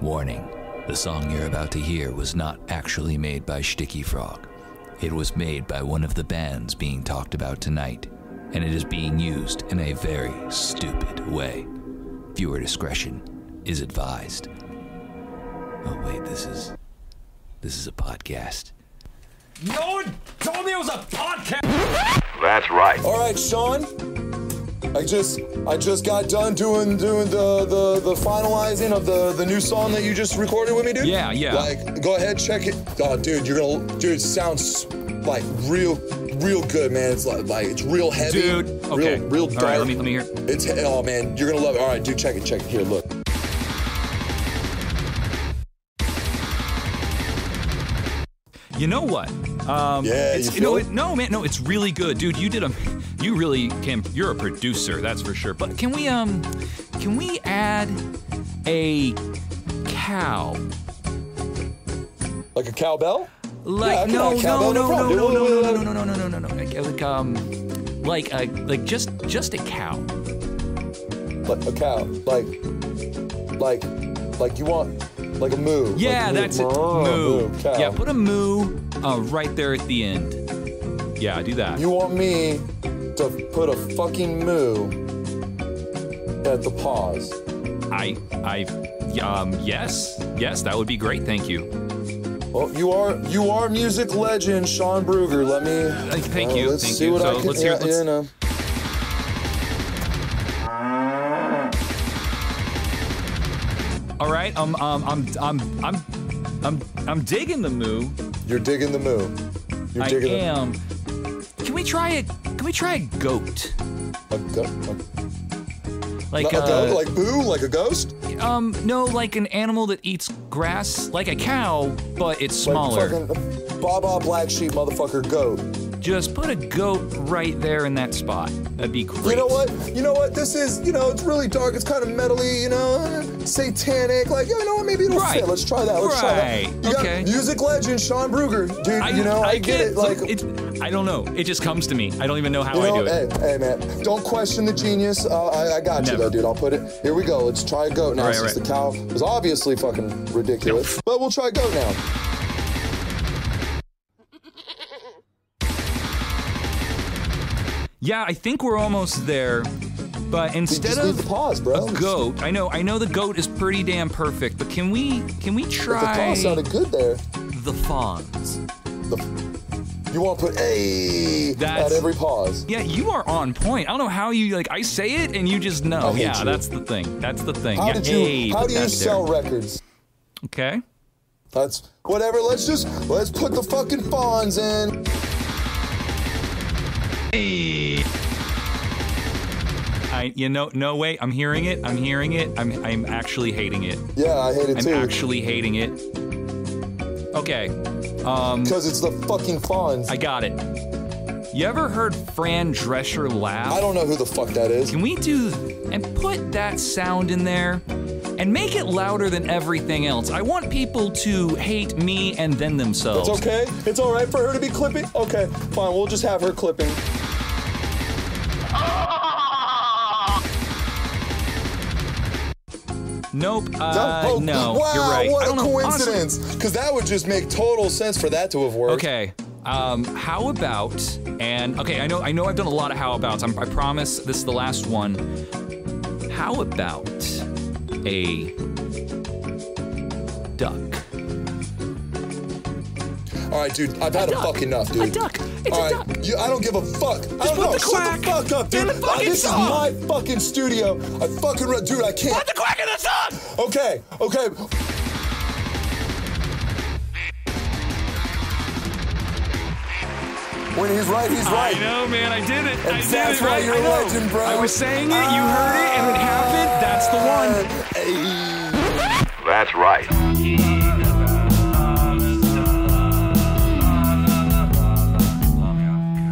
Warning, the song you're about to hear was not actually made by Sticky Frog. It was made by one of the bands being talked about tonight, and it is being used in a very stupid way. Viewer discretion is advised. Oh wait, this is a podcast. No one told me it was a podcast! That's right. All right, Sean. I just got done doing the finalizing of the new song that you just recorded with me, dude. Yeah. Like, go ahead, check it. Oh, dude, it sounds like real good, man. It's like it's real heavy. Dude, okay. Real dark. All right, let me hear. Oh man, you're gonna love it. All right, dude, check it. Here, look. You know what? You know it? No, man, no, it's really good, dude. You really can. You're a producer, that's for sure. But can we add a cow? Like a cowbell? Like no. Like just a cow. Like a cow. Like you want like a moo. Yeah, like that's it. Moo. Cow. Yeah, put a moo right there at the end. Yeah, do that. You want me to put a fucking moo at the pause? Yes, that would be great. Thank you. Well, you are music legend Sean Brugger. Let me. Thank you. Let's Thank see you. what So I can. let's hear. You know. All right. I'm digging the moo. You're digging the moo. I am. Can we try a goat? A goat? Like a goat? Like boo? Like a ghost? No, like an animal that eats grass, like a cow, but it's smaller. Like fucking Baba Black Sheep motherfucker goat. Just put a goat right there in that spot. That'd be great. You know what? This is, it's really dark. It's kind of metally, satanic. Like, you know what? Maybe it'll fit. Let's try that. Let's try that. You got music legend Sean Brugger, dude. I get it. Like, I don't know. It just comes to me. I don't even know how I do it. Hey, man. Don't question the genius. I got you though, dude. I'll put it. Here we go. Let's try a goat now. Since the cow was obviously fucking ridiculous, but we'll try goat now. Yeah, I think we're almost there, but instead of the pause, bro. A goat, I know the goat is pretty damn perfect, but can we try? The pause sounded good there. The fawns. You want to put at every pause. Yeah, you are on point. I don't know how you I say it and you just know. Yeah, that's the thing. That's the thing. How do you sell records? Okay. That's whatever. Let's put the fucking fawns in. No way. I'm hearing it. I'm actually hating it. Yeah, I hate it too. I'm actually hating it. Okay. Because it's the fucking fawns. I got it. You ever heard Fran Drescher laugh? I don't know who the fuck that is. Can we put that sound in there and make it louder than everything else? I want people to hate me and then themselves. It's okay. It's all right for her to be clipping. Okay, fine. We'll just have her clipping. Nope. No, wow, you're right. What a coincidence. Because that would just make total sense for that to have worked. Okay. How about, okay, I know I've done a lot of how abouts. I promise this is the last one. How about a duck? All right, dude, I've had fuck enough, dude. A duck. It's a duck. I don't give a fuck. Just put the quack. Shut the fuck up, dude. This is my fucking studio. Dude, I can't. Put the quack in the song! Okay. When he's right, he's right. I know, man, I did it. And that's why you're a legend, bro. I was saying it, you heard it, and it happened. That's the one. That's right.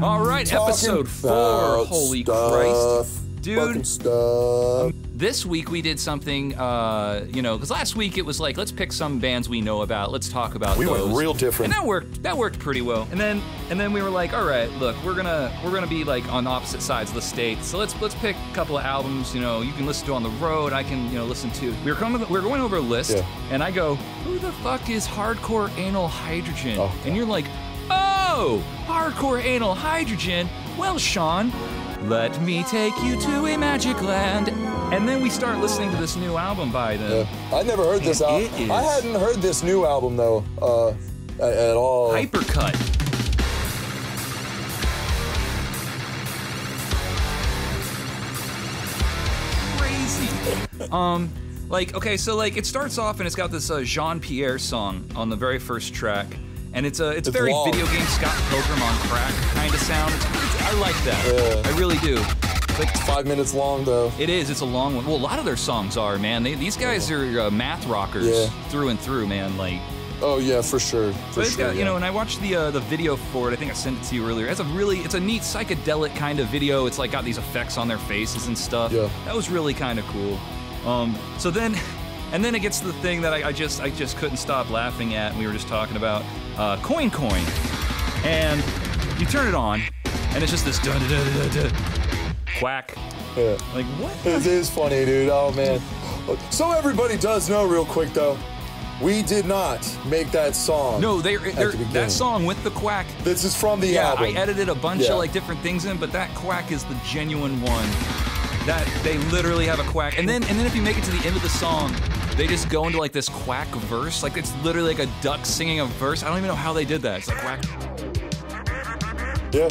All right, episode 4. Holy Christ. Dude. Fucking stuff. This week we did something, you know, because last week it was like, let's pick some bands we know about, let's talk about those. We went real different. And that worked pretty well. And then we were like, all right, look, we're gonna be like on opposite sides of the state. So let's pick a couple of albums, you know, you can listen to on the road, I can, you know, listen to. We were going over a list, and I go, who the fuck is Hardcore Anal Hydrogen? Oh, and you're like, oh, Hardcore Anal Hydrogen. Well, Sean, let me take you to a magic land. And then we start listening to this new album by them. Yeah. I'd never heard this album. I hadn't heard this new album, though, at all. Hypercut. Crazy. Like, okay, so like it starts off and it's got this Jean-Pierre song on the very first track. And it's very long. video game Scott Pilgrim on crack kind of sound. I like that. I really do. But it's 5 minutes long, though. It is. It's a long one. Well, a lot of their songs are, man. These guys are math rockers through and through, man. Like. Oh yeah, for sure. You know, and I watched the video for it. I think I sent it to you earlier. It's a neat psychedelic kind of video. It's like got these effects on their faces and stuff. Yeah. That was really kind of cool. So then, and then it gets to the thing that I just couldn't stop laughing at. And we were just talking about Coin, and you turn it on, and it's just this dun dun dun dun dun. Quack. Yeah. Like, what? It is funny, dude. Oh, man. So everybody does know real quick, though, we did not make that song. No, that song with the quack. This is from the album. Yeah, I edited a bunch of like different things in, but that quack is the genuine one. That they literally have a quack. And then if you make it to the end of the song, they just go into like this quack verse. Like it's literally like a duck singing a verse. I don't even know how they did that. It's like quack. Yeah.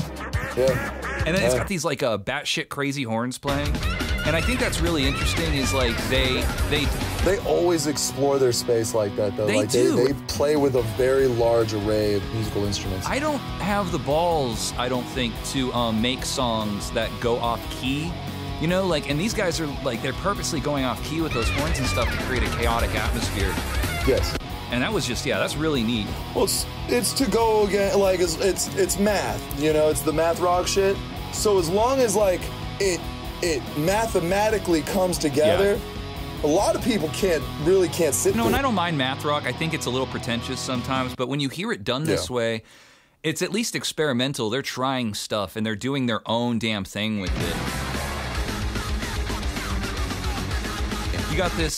And then it's got these like batshit crazy horns playing, and I think that's really interesting. Is like they always explore their space like that though. They play with a very large array of musical instruments. I don't have the balls, I don't think, to make songs that go off key. You know, like, and these guys are like they're purposely going off key with those horns and stuff to create a chaotic atmosphere. Yes. And that was just, that's really neat. Well, it's to go again, like it's math, you know, it's the math rock shit. So as long as like it mathematically comes together, a lot of people can't sit. No, and I don't mind math rock. I think it's a little pretentious sometimes, but when you hear it done this way, it's at least experimental. They're trying stuff and they're doing their own damn thing with it. You got this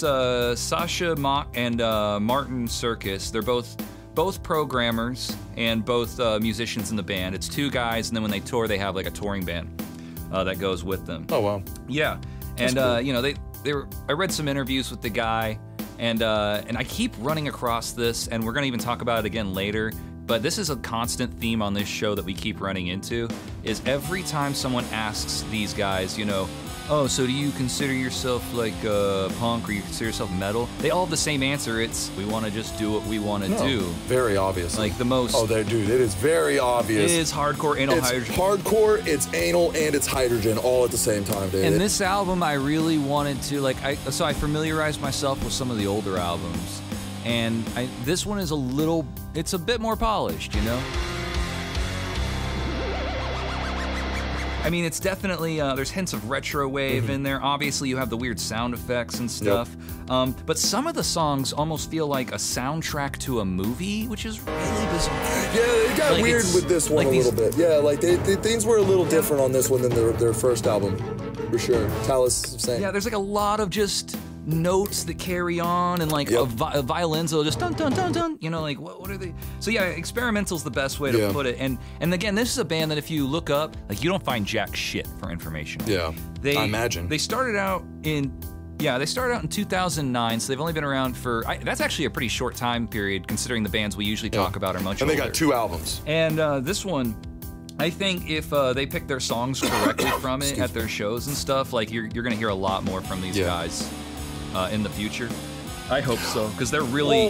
Sasha Mock and Martin Serkis. They're both programmers and both musicians in the band. It's two guys, and then when they tour, they have like a touring band that goes with them. Oh wow! Yeah, and cool. You know, I read some interviews with the guy, and I keep running across this, and we're gonna even talk about it again later. But this is a constant theme on this show that we keep running into. Is every time someone asks these guys, you know, oh, so do you consider yourself like punk or you consider yourself metal? They all have the same answer. It's, we want to just do what we want to do. Very obvious. Like the most... Oh, dude, it is very obvious. It is hardcore anal hydrogen. It's hardcore, it's anal, and it's hydrogen all at the same time, David. And this album, I really wanted to, like, so I familiarized myself with some of the older albums. And this one is it's a bit more polished, you know? I mean, it's definitely, there's hints of retro wave in there. Obviously, you have the weird sound effects and stuff. Yep. But some of the songs almost feel like a soundtrack to a movie, which is really bizarre. Yeah, it got weird with this one a little bit. Yeah, like things were a little different on this one than their first album, for sure. Talus, same. Yeah, there's like a lot of just notes that carry on and like a violins that'll just dun dun dun dun, you know, like what are they? So yeah, experimental's the best way to put it. And again, this is a band that if you look up, like you don't find jack shit for information. Yeah, I imagine. They started out in 2009, so they've only been around for, that's actually a pretty short time period considering the bands we usually talk about are much older. And they got 2 albums. And this one, I think if they pick their songs correctly from it at their shows and stuff, like you're gonna hear a lot more from these guys in the future. I hope so, because they're really...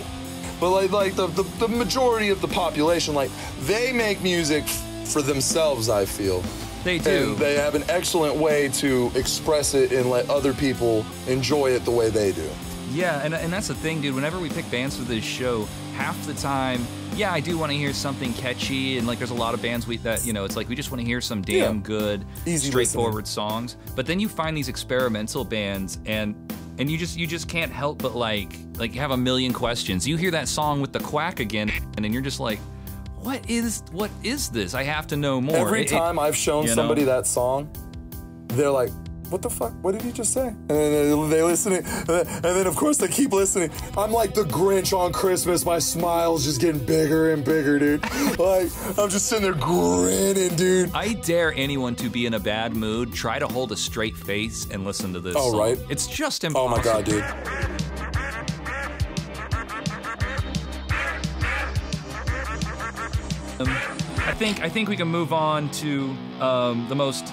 Well, but like the majority of the population, like, they make music for themselves, I feel. They do. And they have an excellent way to express it and let other people enjoy it the way they do. Yeah, and that's the thing, dude. Whenever we pick bands for this show, half the time yeah, I do want to hear something catchy, and like there's a lot of bands that, you know, it's like we just want to hear some damn good, easy straightforward songs. But then you find these experimental bands, and you just can't help but like you have a million questions. You hear that song with the quack again, and then you're just like, what is this? I have to know more. Every time I've shown somebody that song, they're like, what the fuck? What did he just say? And then they listen, and then of course they keep listening. I'm like the Grinch on Christmas. My smile's just getting bigger and bigger, dude. Like, I'm just sitting there grinning, dude. I dare anyone to be in a bad mood, try to hold a straight face and listen to this song. Right? It's just impossible. Oh my God, dude. I think we can move on to the most.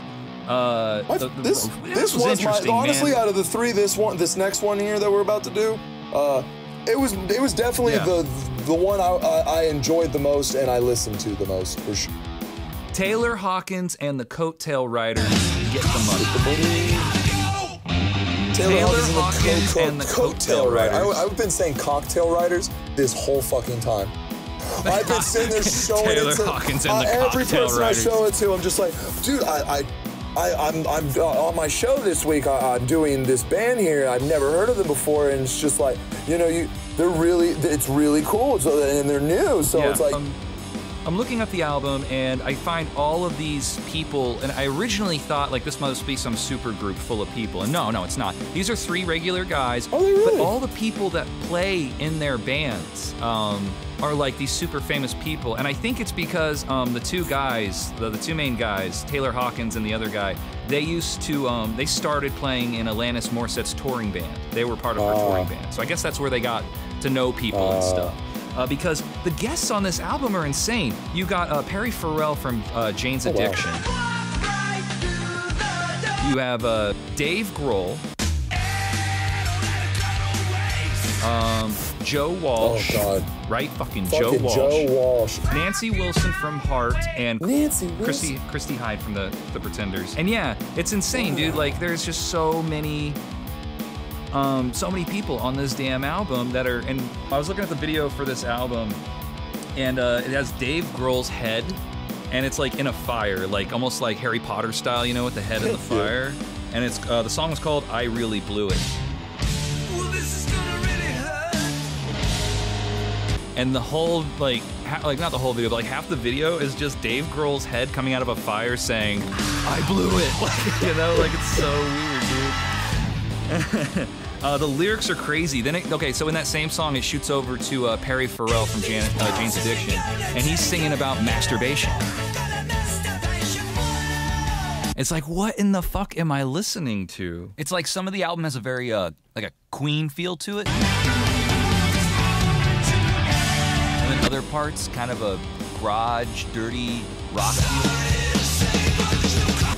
This was interesting, honestly, man. Out of the three, this next one here that we're about to do, it was definitely the one I enjoyed the most and I listened to the most, for sure. Taylor Hawkins and the Coattail Riders get the money. Taylor Hawkins and the Coattail Riders. I've been saying Cocktail Riders this whole fucking time. I've been sitting there showing it to every person I show it to. I'm just like, dude, I'm on my show this week. I'm doing this band here. I've never heard of them before, and it's just like, you know, it's really cool. So, and they're new, so it's like. I'm looking at the album and I find all of these people, and I originally thought like this must be some super group full of people, and no, it's not. These are three regular guys, but all the people that play in their bands are like these super famous people, and I think it's because the two guys, the two main guys, Taylor Hawkins and the other guy, they started playing in Alanis Morissette's touring band. They were part of her touring band, so I guess that's where they got to know people and stuff. Because the guests on this album are insane. You got Perry Farrell from Jane's Addiction. You have Dave Grohl. Joe Walsh. Oh, God. Right? Fucking Joe Walsh. Nancy Wilson from Heart and Christy Hyde from the Pretenders. And yeah, it's insane, dude. Like, there's just so many people on this damn album that are, and I was looking at the video for this album, and it has Dave Grohl's head, and it's like in a fire, like almost like Harry Potter style, you know, with the head in the fire. And it's the song is called "I Really Blew It." Well, this is gonna really hurt. And the whole like not the whole video, but like half the video is just Dave Grohl's head coming out of a fire saying, "I blew it," like, you know, like it's so weird, dude. The lyrics are crazy. Then so in that same song, it shoots over to Perry Farrell from Jane's Addiction, and he's singing about masturbation. It's like, what in the fuck am I listening to? It's like some of the album has a very like a Queen feel to it, and then other parts kind of a garage, dirty rock feel.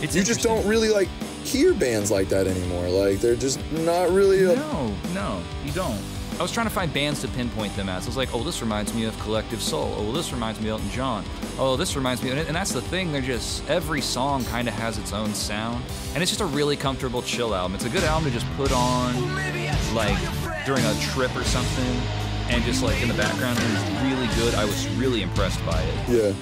You just don't really like hear bands like that anymore. Like, they're just not really No, you don't. I was trying to find bands to pinpoint them as. I was like, oh, this reminds me of Collective Soul. Oh, well, this reminds me of Elton John. Oh, this reminds me, and that's the thing. They're just, every song kind of has its own sound, and it's just a really comfortable chill album. It's a good album to just put on, like, during a trip or something, and just like in the background. It was really good. I was really impressed by it. Yeah.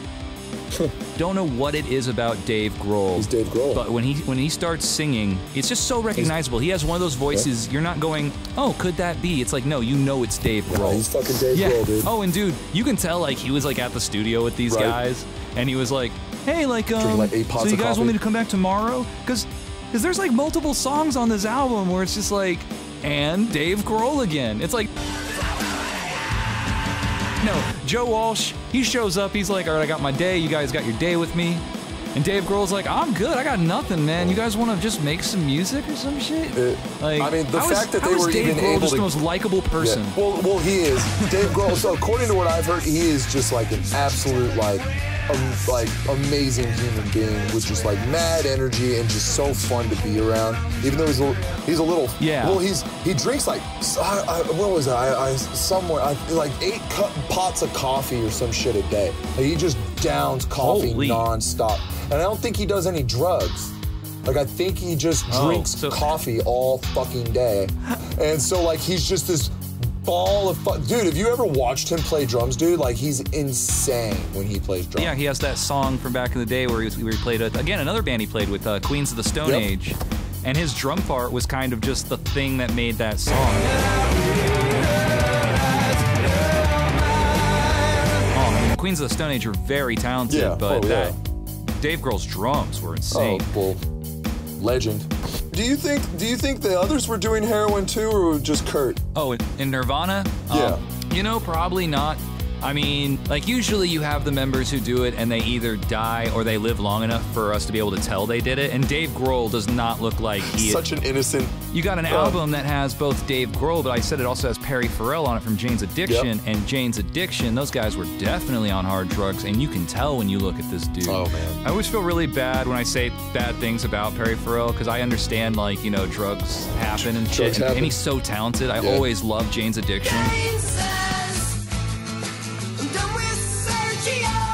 Don't know what it is about Dave Grohl. He's Dave Grohl. But when he starts singing, it's just so recognizable. He has one of those voices, you're not going, oh, could that be? It's like, no, you know it's Dave Grohl. Yeah, he's fucking Dave Grohl, dude. Oh, and dude, you can tell, like, he was, like, at the studio with these guys, and he was like, hey, like, like 8 pots so you of guys coffee? Want me to come back tomorrow? Because there's, like, multiple songs on this album where it's just like, and Dave Grohl again. It's like... No, Joe Walsh, he shows up, he's like, all right, I got my day, you guys got your day with me. And Dave Grohl's like, I'm good, I got nothing, man. You guys want to just make some music or some shit? Like, I mean, the fact that they were even able to... just the most likable person. Yeah. Well, he is. Dave Grohl, so according to what I've heard, he is just like an absolute, like amazing human being with just like mad energy and just so fun to be around. Even though he's a little, well, he drinks like what was that? Somewhere like 8 pots of coffee or some shit a day. Like, he just downs coffee nonstop, and I don't think he does any drugs. Like, I think he just drinks coffee all fucking day, and so like he's just this ball of fun. Dude, have you ever watched him play drums, dude? Like, he's insane when he plays drums. Yeah, he has that song from back in the day where he played, again, another band he played with, Queens of the Stone Age. And his drum part was kind of just the thing that made that song. Oh, I mean, Queens of the Stone Age are very talented, but Dave Grohl's drums were insane. Oh, well, legend. Do you think the others were doing heroin too, or just Kurt? Oh, in Nirvana? Yeah. You know, probably not. I mean, like, usually you have the members who do it and they either die or they live long enough for us to be able to tell they did it. And Dave Grohl does not look like he Such an innocent. You got an album that has both Dave Grohl, but I said it also has Perry Farrell on it from Jane's Addiction. And Jane's Addiction, those guys were definitely on hard drugs, and you can tell when you look at this dude. Oh, man. I always feel really bad when I say bad things about Perry Farrell, because I understand, like, you know, drugs happen and shit. And he's so talented. I always loved Jane's Addiction.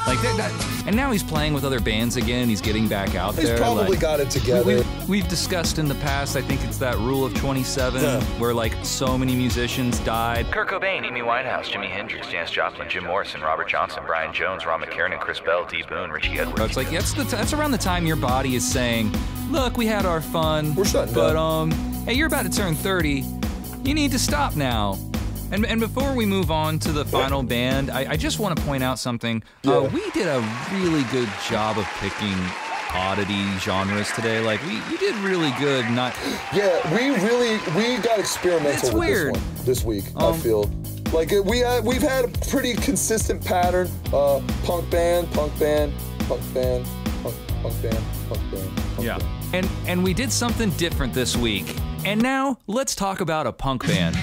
Like that, and now he's playing with other bands again. He's getting back out there. He's probably got it together. We've discussed in the past, I think it's that rule of 27, where like so many musicians died. Kurt Cobain, Amy Winehouse, Jimi Hendrix, Janis Joplin, Jim Morrison, Robert Johnson, Brian Jones, Ron McCartney, Chris Bell, Dee Boone, Richie Edwards. It's like that's around the time your body is saying, "Look, we had our fun, we're shutting down. But hey, you're about to turn 30. You need to stop now." And before we move on to the final band, I just want to point out something. We did a really good job of picking oddity genres today. Like, we did really good. We got experimental with this week, I feel. Like, we've had a pretty consistent pattern. Punk band, punk band, punk band, punk band, punk band, punk band. And we did something different this week. And now, let's talk about a punk band.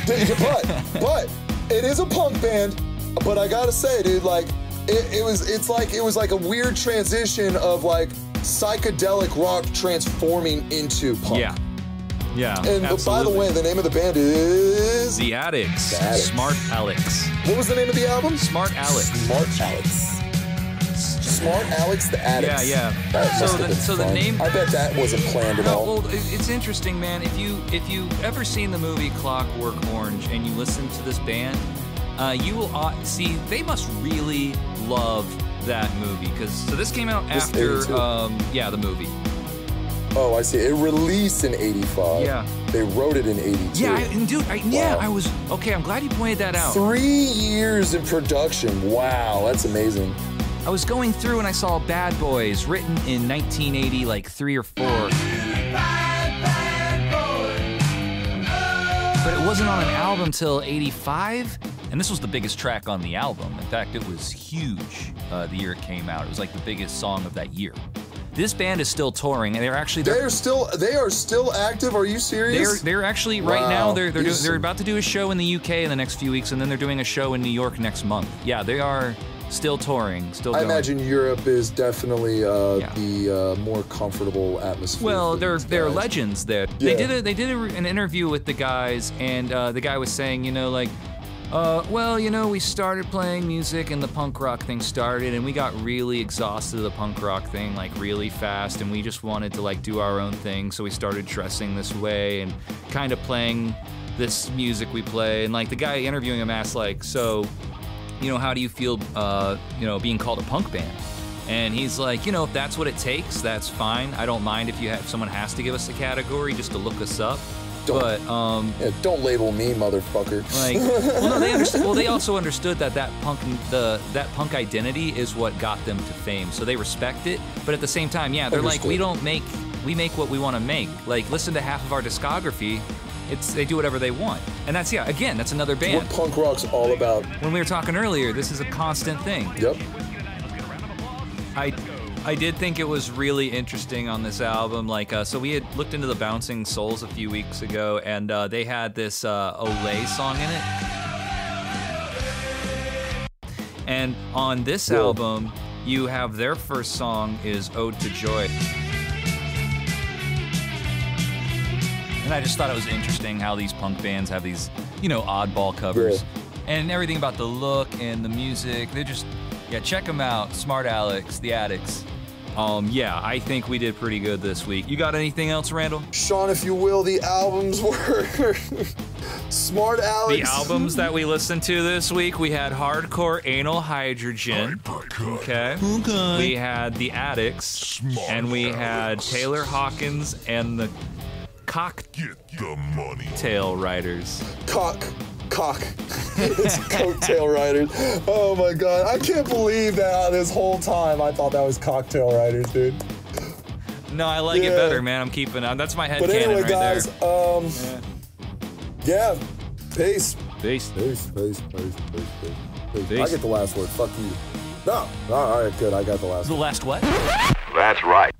But it is a punk band. But I gotta say, dude, like it was like a weird transition of like psychedelic rock transforming into punk. Yeah. And absolutely. by the way, the name of the band is The Addicts. Smart Alex. What was the name of the album? Smart Alex. Smart Alex, the Addicts. Yeah. So the name. I bet that wasn't planned at all. Well, it's interesting, man. If you ever seen the movie Clockwork Orange and you listen to this band, you will see they must really love that movie so this came out after the movie. Oh, I see. It released in '85. Yeah. They wrote it in '82. Yeah, I was okay. I'm glad you pointed that out. 3 years in production. Wow, that's amazing. I was going through and I saw Bad Boys, written in 1980, like 3 or 4. But it wasn't on an album till '85, and this was the biggest track on the album. In fact, it was huge the year it came out. It was like the biggest song of that year. This band is still touring, and they are still active. Are you serious? They're actually right now. They're about to do a show in the UK in the next few weeks, and then they're doing a show in New York next month. Yeah, they are still touring, still going. I imagine Europe is definitely the more comfortable atmosphere. Well, they're legends there. Yeah. They did an interview with the guys, and the guy was saying, you know, like, we started playing music and the punk rock thing started, and we got really exhausted of the punk rock thing, like, really fast, and we just wanted to, like, do our own thing, so we started dressing this way and kind of playing this music we play. And, like, the guy interviewing him asked, like, so, you know, how do you feel, being called a punk band? And he's like, you know, if that's what it takes, that's fine. I don't mind if someone has to give us a category just to look us up. Don't label me, motherfucker. Like, well, no, they understood. Well, they also understood that punk identity is what got them to fame. So they respect it, but at the same time, they're like, we make what we want to make. Like, listen to half of our discography. They do whatever they want, and that's another band. What punk rock's all about. When we were talking earlier, this is a constant thing. Yep. I did think it was really interesting on this album. Like, so we had looked into the Bouncing Souls a few weeks ago, and they had this Olay song in it. And on this album, you have their first song is Ode to Joy. And I just thought it was interesting how these punk bands have these, oddball covers. Yeah. And everything about the look and the music. They're just, check them out. Smart Alex, The Addicts. Yeah, I think we did pretty good this week. You got anything else, Randall? Sean, if you will, the albums were Smart Alex. The albums that we listened to this week, we had Hardcore Anal Hydrogen. Okay. We had the Addicts. And we had Taylor Hawkins and the Coattail Riders. Cock. It's Coattail Riders. Oh my god, I can't believe that this whole time I thought that was Cocktail Riders, dude. No, I like it better, man. I'm keeping it. That's my head But anyway, right guys, there. Yeah, peace. Peace. I get the last word. Fuck you. No, all right, good. I got the last word. The last what? That's right.